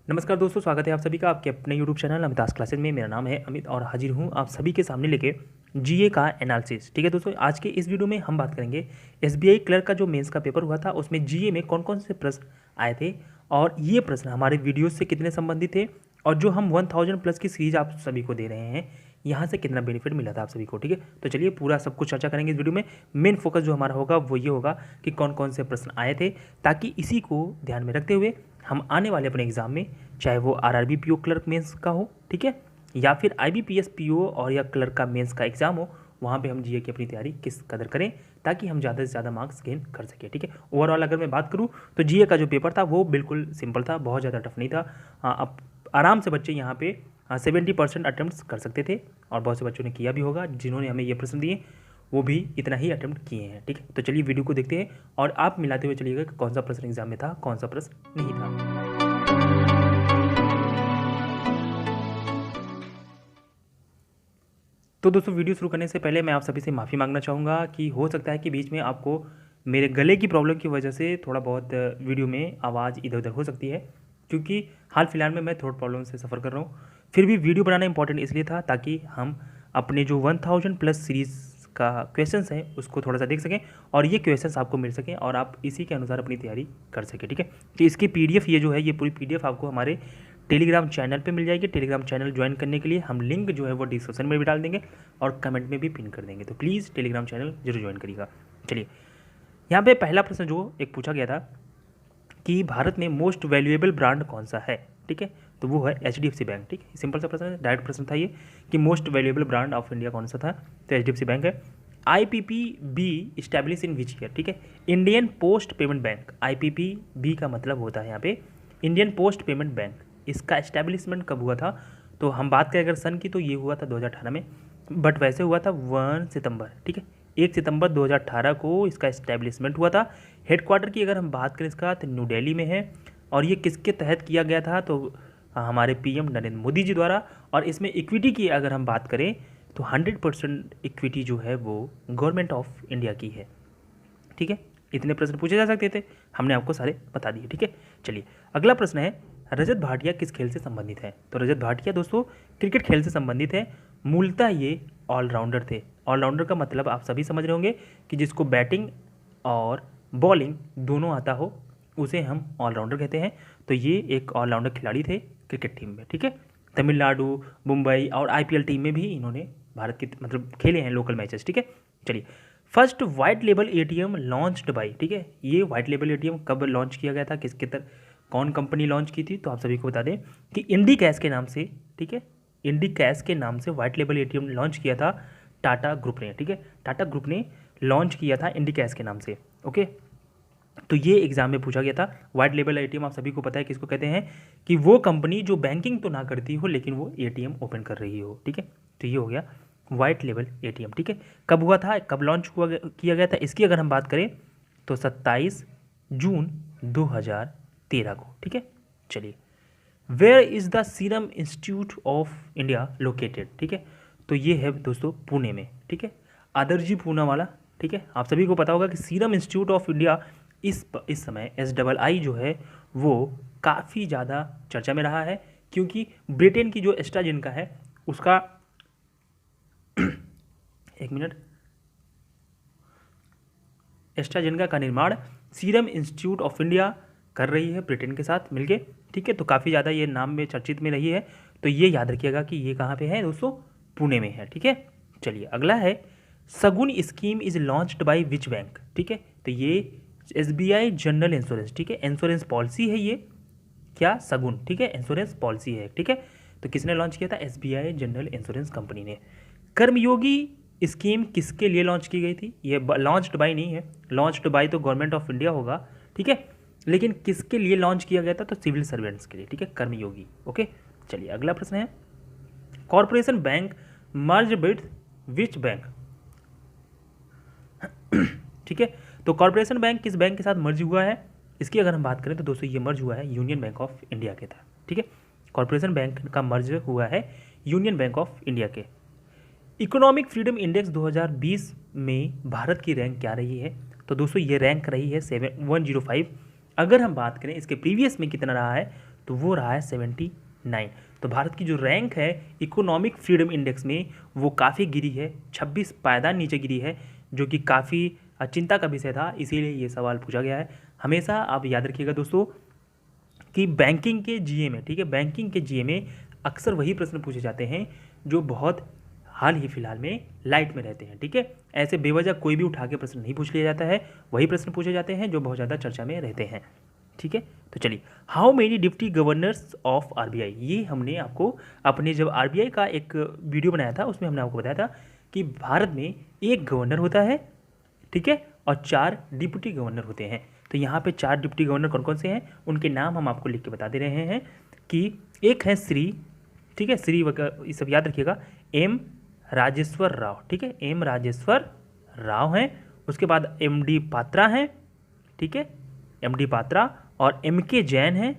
नमस्कार दोस्तों, स्वागत है आप सभी का आपके अपने YouTube चैनल अमितास क्लासेज में। मेरा नाम है अमित और हाजिर हूँ आप सभी के सामने लेके जीए का एनालिसिस। ठीक है दोस्तों, आज के इस वीडियो में हम बात करेंगे एसबीआई क्लर्क का जो मेंस का पेपर हुआ था उसमें जीए में कौन कौन से प्रश्न आए थे और ये प्रश्न हमारे वीडियो से कितने संबंधित थे और जो हम 1000 प्लस की सीरीज आप सभी को दे रहे हैं यहाँ से कितना बेनिफिट मिला था आप सभी को। ठीक है, तो चलिए पूरा सब कुछ चर्चा करेंगे इस वीडियो में। मेन फोकस जो हमारा होगा वो ये होगा कि कौन कौन से प्रश्न आए थे, ताकि इसी को ध्यान में रखते हुए हम आने वाले अपने एग्जाम में, चाहे वो आरआरबी पीओ क्लर्क मेंस का हो, ठीक है, या फिर आईबीपीएस पीओ और या क्लर्क का मेंस का एग्जाम हो, वहाँ पे हम जीए की अपनी तैयारी किस कदर करें ताकि हम ज़्यादा से ज़्यादा मार्क्स गेन कर सकें। ठीक है, ओवरऑल अगर मैं बात करूँ तो जीए का जो पेपर था वो बिल्कुल सिंपल था, बहुत ज़्यादा टफ नहीं था। अब आराम से बच्चे यहाँ पे 70% अटैम्प्ट कर सकते थे और बहुत से बच्चों ने किया भी होगा। जिन्होंने हमें ये प्रश्न दिए वो भी इतना ही अटैम्प्ट किए हैं। ठीक है, तो चलिए वीडियो को देखते हैं और आप मिलाते हुए चलिएगा कि कौन सा प्रश्न एग्जाम में था, कौन सा प्रश्न नहीं था। तो दोस्तों, वीडियो शुरू करने से पहले मैं आप सभी से माफ़ी मांगना चाहूँगा कि हो सकता है कि बीच में आपको मेरे गले की प्रॉब्लम की वजह से थोड़ा बहुत वीडियो में आवाज़ इधर उधर हो सकती है, क्योंकि हाल फिलहाल में मैं थ्रोट प्रॉब्लम से सफ़र कर रहा हूँ। फिर भी वीडियो बनाना इंपॉर्टेंट इसलिए था ताकि हम अपने जो 1000 प्लस सीरीज़ का क्वेश्चंस है उसको थोड़ा सा देख सकें और ये क्वेश्चंस आपको मिल सकें और आप इसी के अनुसार अपनी तैयारी कर सकें। ठीक है, तो इसकी पीडीएफ ये जो है, ये पूरी पीडीएफ आपको हमारे टेलीग्राम चैनल पे मिल जाएगी। टेलीग्राम चैनल ज्वाइन करने के लिए हम लिंक जो है वो डिस्क्रिप्शन में भी डाल देंगे और कमेंट में भी पिन कर देंगे, तो प्लीज़ टेलीग्राम चैनल जरूर ज्वाइन करिएगा। चलिए, यहाँ पे पहला प्रश्न जो एक पूछा गया था कि भारत में मोस्ट वैल्यूएबल ब्रांड कौन सा है। ठीक है, तो वो है एचडीएफसी बैंक। ठीक है, सिंपल सा प्रश्न है, डायरेक्ट प्रश्न था ये कि most valuable brand of India कौन सा था, तो एचडीएफसी बैंक है। IPPB establish in which year. ठीक है, Indian post payment bank, IPPB का मतलब होता है यहाँ पे इंडियन पोस्ट पेमेंट बैंक। इसका एस्टैब्लिशमेंट कब हुआ था, तो हम बात करें अगर सन की तो ये हुआ था 2018 में, बट वैसे हुआ था 1 सितंबर। ठीक है, 1 सितंबर 2018 को इसका इस्टेब्लिशमेंट हुआ था। हेडक्वार्टर की अगर हम बात करें इसका तो न्यू दिल्ली में है और ये किसके तहत किया गया था, तो हमारे पीएम नरेंद्र मोदी जी द्वारा। और इसमें इक्विटी की अगर हम बात करें तो 100% इक्विटी जो है वो गवर्नमेंट ऑफ इंडिया की है। ठीक है, इतने प्रश्न पूछे जा सकते थे, हमने आपको सारे बता दिए। ठीक है, चलिए अगला प्रश्न है, रजत भाटिया किस खेल से संबंधित है, तो रजत भाटिया दोस्तों क्रिकेट खेल से संबंधित है। मूलतः ये ऑलराउंडर थे। ऑलराउंडर का मतलब आप सभी समझ रहे होंगे कि जिसको बैटिंग और बॉलिंग दोनों आता हो उसे हम ऑलराउंडर कहते हैं। तो ये एक ऑलराउंडर खिलाड़ी थे क्रिकेट टीम में। ठीक है, तमिलनाडु, मुंबई और आईपीएल टीम में भी इन्होंने भारत के मतलब खेले हैं लोकल मैचेस। ठीक है, चलिए, first white label ATM launched by. ठीक है, ये वाइट लेबल एटीएम कब लॉन्च किया गया था, किसके तरह, कौन कंपनी लॉन्च की थी, तो आप सभी को बता दें कि इंडी कैश के नाम से, ठीक है, इंडी कैश के नाम से वाइट लेबल एटीएम लॉन्च किया था टाटा ग्रुप ने। ठीक है, टाटा ग्रुप ने लॉन्च किया था इंडी कैश के नाम से। ओके, तो ये एग्जाम में पूछा गया था। वाइट लेबल एटीएम आप सभी को पता है किसको कहते हैं, कि वो कंपनी जो बैंकिंग तो ना करती हो लेकिन वो एटीएम ओपन कर रही हो। ठीक है, तो ये हो गया वाइट लेबल एटीएम। ठीक है, कब हुआ था, कब लॉन्च हुआ किया गया था, इसकी अगर हम बात करें तो 27 जून 2013 को। ठीक है, चलिए, where is the Serum Institute of India located. ठीक है, तो ये है दोस्तों पुणे में। ठीक है, आदर्जी पूना वाला। ठीक है, आप सभी को पता होगा कि सीरम इंस्टीट्यूट ऑफ इंडिया इस समय SII जो है वो काफ़ी ज़्यादा चर्चा में रहा है, क्योंकि ब्रिटेन की जो एस्ट्राजेनेका है उसका एक मिनट, एस्ट्राजेनेका का निर्माण सीरम इंस्टीट्यूट ऑफ इंडिया कर रही है ब्रिटेन के साथ मिलके। ठीक है, तो काफ़ी ज़्यादा ये नाम में चर्चित में रही है, तो ये याद रखिएगा कि ये कहाँ पे है दोस्तों, पुणे में है। ठीक है, चलिए अगला है, सगुन scheme is launched by which bank. ठीक है, तो ये SBI जनरल इंश्योरेंस, ठीक है, इंश्योरेंस पॉलिसी है ये, क्या, सगुन। ठीक है, इंश्योरेंस पॉलिसी है। ठीक है, तो किसने लॉन्च किया था, SBI जनरल इंश्योरेंस कंपनी ने। कर्मयोगी स्कीम किसके लिए लॉन्च की गई थी, ये लॉन्च्ड बाय नहीं है, लॉन्च्ड बाय तो गवर्नमेंट ऑफ इंडिया होगा। ठीक है, लेकिन किसके लिए लॉन्च किया गया था, तो सिविल सर्वेंट्स के लिए। ठीक है, कर्मयोगी। ओके, चलिए अगला प्रश्न है, corporation bank merge with which bank. ठीक है, तो कॉर्पोरेशन बैंक किस बैंक के साथ मर्ज हुआ है, इसकी अगर हम बात करें तो दोस्तों ये मर्ज हुआ है यूनियन बैंक ऑफ इंडिया के साथ। ठीक है, कॉर्पोरेशन बैंक का मर्ज हुआ है यूनियन बैंक ऑफ इंडिया के। इकोनॉमिक फ्रीडम इंडेक्स 2020 में भारत की रैंक क्या रही है, तो दोस्तों ये रैंक रही है 105। अगर हम बात करें इसके प्रीवियस में कितना रहा है, तो वो रहा है 79। तो भारत की जो रैंक है इकोनॉमिक फ्रीडम इंडेक्स में वो काफ़ी गिरी है, 26 पायदान नीचे गिरी है, जो कि काफ़ी चिंता का विषय था, इसीलिए ये सवाल पूछा गया है। हमेशा आप याद रखिएगा दोस्तों कि बैंकिंग के जीए में, ठीक है, बैंकिंग के जीए में अक्सर वही प्रश्न पूछे जाते हैं जो बहुत हाल ही फिलहाल में लाइट में रहते हैं, ठीक है। ऐसे बेवजह कोई भी उठा के प्रश्न नहीं पूछ लिया जाता है, वही प्रश्न पूछे जाते हैं जो बहुत ज़्यादा चर्चा में रहते हैं, ठीक है। तो चलिए, how many deputy governors of RBI, ये हमने आपको अपने जब आरबीआई का एक वीडियो बनाया था उसमें हमने आपको बताया था कि भारत में एक गवर्नर होता है, ठीक है, और 4 डिप्टी गवर्नर होते हैं। तो यहाँ पे 4 डिप्टी गवर्नर कौन कौन से हैं, उनके नाम हम आपको लिख के बता दे रहे हैं कि एक है श्री, ठीक है, श्री ये सब याद रखिएगा, एम राजेश्वर राव, ठीक है, एम राजेश्वर राव हैं। उसके बाद एमडी पात्रा हैं, ठीक है, एमडी पात्रा, और एमके जैन हैं,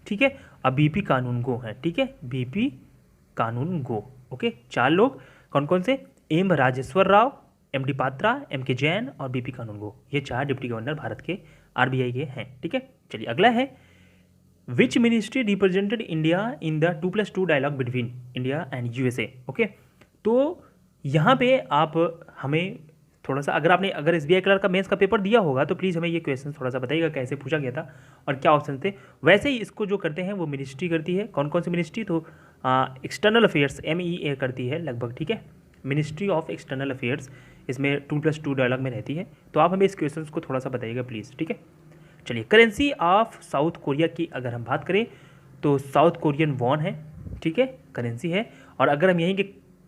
ठीक है, और बीपी कानूनगो हैं, ठीक है, बीपी कानूनगो। ओके, 4 लोग कौन कौन से, M Rajeshwar Rao, MD Patra, MK Jain और बीपी कानूनगो, ये 4 डिप्टी गवर्नर भारत के आरबीआई के हैं, ठीक है। चलिए अगला है, which ministry represented India in the 2+2 dialogue between India and USA. Okay, तो यहाँ पे आप हमें थोड़ा सा, अगर एसबीआई क्लर्क का मेंस का पेपर दिया होगा तो प्लीज़ हमें ये क्वेश्चन थोड़ा सा बताइएगा कैसे पूछा गया था और क्या ऑप्शन थे। वैसे ही इसको जो करते हैं वो मिनिस्ट्री करती है, कौन कौन सी मिनिस्ट्री, तो एक्सटर्नल अफेयर्स MEA करती है लगभग, ठीक है, मिनिस्ट्री ऑफ एक्सटर्नल अफेयर्स इसमें 2+2 डायलॉग में रहती है। तो आप हमें इस क्वेश्चन को थोड़ा सा बताइएगा प्लीज़, ठीक है। चलिए, करेंसी ऑफ साउथ कोरिया की अगर हम बात करें तो साउथ कोरियन वॉन है, ठीक है, करेंसी है। और अगर हम यहीं के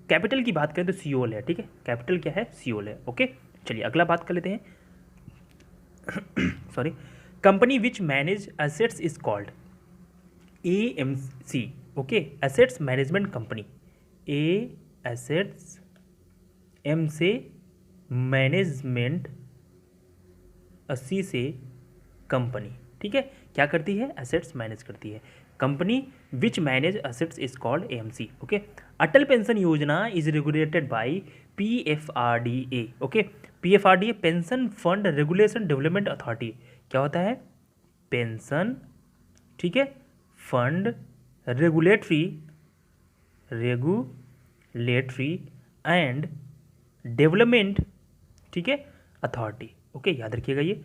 कैपिटल की बात करें तो सियोल है, ठीक है, कैपिटल क्या है, सियोल है। ओके, चलिए अगला बात कर लेते हैं। Sorry, company which manage assets is called AMC। Okay, assets management company, assets M से मैनेजमेंट, 80 से कंपनी, ठीक है, क्या करती है, एसेट्स मैनेज करती है। Company which manage assets is called AMC। Okay, Atal pension Yojana is regulated by PFRDA। Okay, PFRDA pension fund regulation development authority, क्या होता है, पेंशन, ठीक है, फंड रेगुलेटरी एंड डेवलपमेंट, ठीक है, अथॉरिटी। ओके, याद रखिएगा ये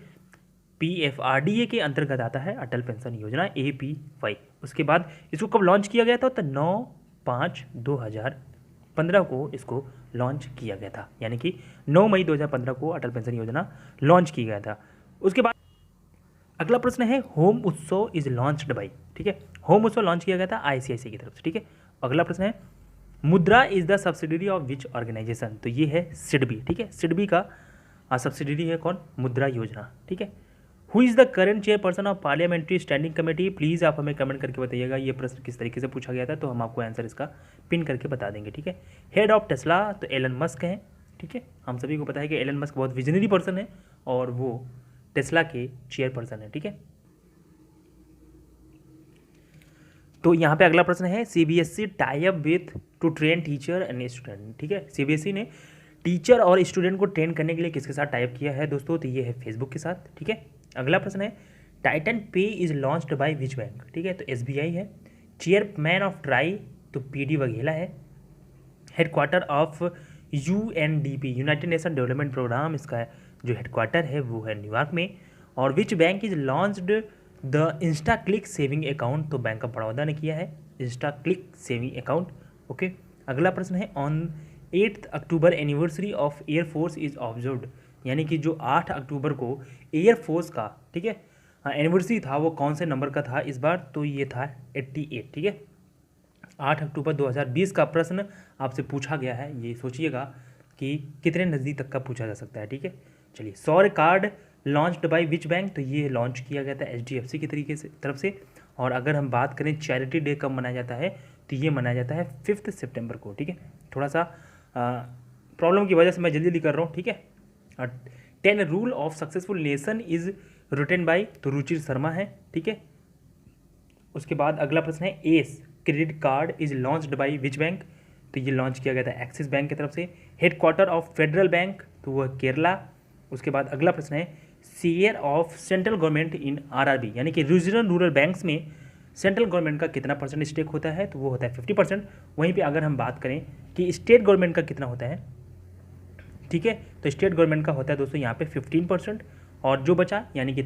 PFRDA के अंतर्गत आता है अटल पेंशन योजना, APY। उसके बाद इसको कब लॉन्च किया गया था, तो 9/5/2015 को इसको लॉन्च किया गया था, यानी कि 9 मई 2015 को अटल पेंशन योजना लॉन्च किया गया था। उसके बाद अगला प्रश्न है, होम उत्सव इज लॉन्च्ड बाय, ठीक है, होम उत्सव लॉन्च किया गया था ICICI की तरफ से, ठीक है। अगला प्रश्न है, Mudra is the subsidiary of which organisation, तो ये है सिडबी, ठीक है, सिडबी का सब्सिडरी है कौन, मुद्रा योजना, ठीक है। Who is the current chairperson of parliamentary standing committee, please आप हमें कमेंट करके बताइएगा ये प्रश्न किस तरीके से पूछा गया था, तो हम आपको आंसर इसका पिन करके बता देंगे, ठीक है। हेड ऑफ टेस्ला, तो एलन मस्क हैं, ठीक है, हम सभी को पता है कि एलन मस्क बहुत विजनरी पर्सन है और वो टेस्ला के चेयरपर्सन है, ठीक है। तो यहाँ पे अगला प्रश्न है, CBSE tie up with to train teacher and student, ठीक है, CBSE ने टीचर और स्टूडेंट को ट्रेन करने के लिए किसके साथ टाइप किया है दोस्तों, तो ये है फेसबुक के साथ, ठीक है। अगला प्रश्न है, Titan Pay is launched by which bank, ठीक है, तो SBI है। चेयरमैन ऑफ ट्राई, तो PD वघेला है। Headquarter of UNDP, United Nation Development Programme, इसका जो हेडक्वार्टर है वो है न्यूयॉर्क में। और which bank is launched the Insta Click saving account, तो बैंक ऑफ बड़ौदा ने किया है Insta Click saving account. Okay, अगला प्रश्न है, on 8 October anniversary of air force is observed, यानी कि जो 8 अक्टूबर को एयरफोर्स का, ठीक है, एनिवर्सरी था, वो कौन से नंबर का था इस बार, तो ये था 88, ठीक है, 8 अक्टूबर 2020 का प्रश्न आपसे पूछा गया है, ये सोचिएगा कि कितने नज़दीक तक का पूछा जा सकता है, ठीक है। चलिए, सौर्य card launched by which bank, तो ये लॉन्च किया गया था HDFC की तरीके से तरफ से। और अगर हम बात करें चैरिटी डे कब मनाया जाता है, तो ये मनाया जाता है 5 सितंबर को, ठीक है। थोड़ा सा प्रॉब्लम की वजह से मैं जल्दी जल्दी कर रहा हूँ, ठीक है। 10 rule of successful nation is written by, तो रुचिर शर्मा है, ठीक है। उसके बाद अगला प्रश्न है, S credit card is launched by which bank, तो ये लॉन्च किया गया था एक्सिस बैंक की तरफ से। हेडक्वार्टर ऑफ फेडरल बैंक, तो वह केरला। उसके बाद अगला प्रश्न है, share of central government in RRB, यानी कि रीजनल रूरल बैंक्स में सेंट्रल गवर्नमेंट का कितना परसेंट स्टेक होता है, तो वो होता है 50%। वहीं पे अगर हम बात करें कि स्टेट गवर्नमेंट का कितना होता है, ठीक है, तो स्टेट गवर्नमेंट का होता है दोस्तों यहाँ पे 15%, और जो बचा यानी कि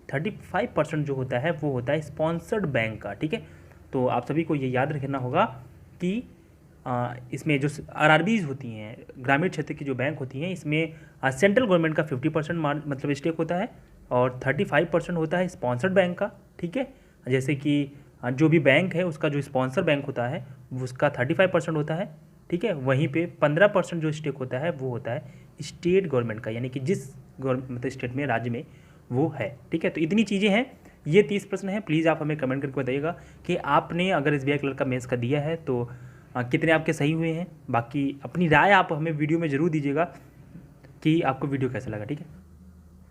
35% जो होता है वो होता है स्पॉन्सर्ड बैंक का, ठीक है। तो आप सभी को ये याद रखना होगा कि इसमें जो आरआरबीज होती हैं, ग्रामीण क्षेत्र की जो बैंक होती हैं, इसमें सेंट्रल गवर्नमेंट का 50% मतलब स्टेक होता है और 35% होता है स्पॉन्सर्ड बैंक का, ठीक है। जैसे कि जो भी बैंक है उसका जो स्पॉन्सर बैंक होता है उसका 35% होता है, ठीक है। वहीं पे 15% जो स्टेक होता है वो होता है स्टेट गवर्नमेंट का, यानी कि जिस मतलब स्टेट में, राज्य में वो है, ठीक है। तो इतनी चीज़ें हैं, ये 30 प्रश्न हैं। प्लीज़ आप हमें कमेंट करके बताइएगा कि आपने अगर एसबीआई क्लर्क का मेंस का दिया है तो कितने आपके सही हुए हैं। बाकी अपनी राय आप हमें वीडियो में ज़रूर दीजिएगा कि आपको वीडियो कैसा लगा, ठीक है।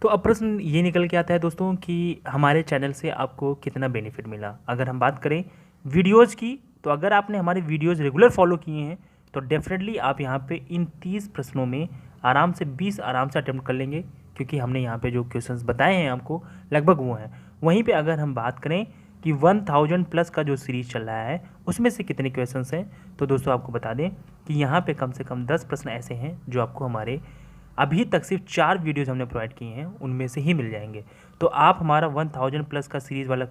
तो अब प्रश्न ये निकल के आता है दोस्तों कि हमारे चैनल से आपको कितना बेनिफिट मिला। अगर हम बात करें वीडियोज़ की, तो अगर आपने हमारे वीडियोज़ रेगुलर फॉलो किए हैं तो डेफिनेटली आप यहाँ पे इन 30 प्रश्नों में आराम से 20 आराम से अटेम्प्ट कर लेंगे, क्योंकि हमने यहाँ पे जो क्वेश्चंस बताए हैं आपको लगभग वो हैं। वहीं पे अगर हम बात करें कि 1000 प्लस का जो सीरीज़ चल रहा है उसमें से कितने क्वेश्चंस हैं, तो दोस्तों आपको बता दें कि यहाँ पे कम से कम 10 प्रश्न ऐसे हैं जो आपको हमारे अभी तक सिर्फ 4 वीडियोज़ हमने प्रोवाइड किए हैं उनमें से ही मिल जाएंगे। तो आप हमारा 1000 प्लस का सीरीज़ वाला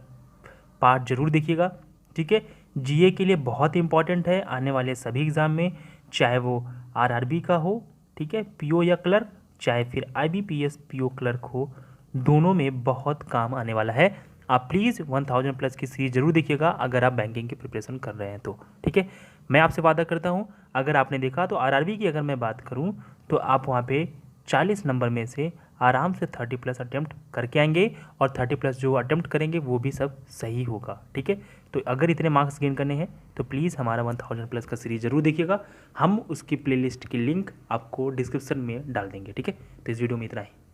पार्ट ज़रूर देखिएगा, ठीक है। जीए के लिए बहुत इंपॉर्टेंट है आने वाले सभी एग्ज़ाम में, चाहे वो आरआरबी का हो, ठीक है, पीओ या क्लर्क, चाहे फिर आईबीपीएस पीओ क्लर्क हो, दोनों में बहुत काम आने वाला है। आप प्लीज़ 1000 प्लस की सीरीज जरूर देखिएगा अगर आप बैंकिंग की प्रिपरेशन कर रहे हैं तो, ठीक है। मैं आपसे वादा करता हूँ अगर आपने देखा तो आरआरबी की अगर मैं बात करूँ तो आप वहाँ पे 40 नंबर में से आराम से 30 प्लस अटैम्प्ट करके आएंगे, और 30 प्लस जो अटैम्प्ट करेंगे वो भी सब सही होगा, ठीक है। तो अगर इतने मार्क्स गेन करने हैं तो प्लीज़ हमारा 1000 प्लस का सीरीज ज़रूर देखिएगा। हम उसकी प्लेलिस्ट की लिंक आपको डिस्क्रिप्शन में डाल देंगे, ठीक है। तो इस वीडियो में इतना ही।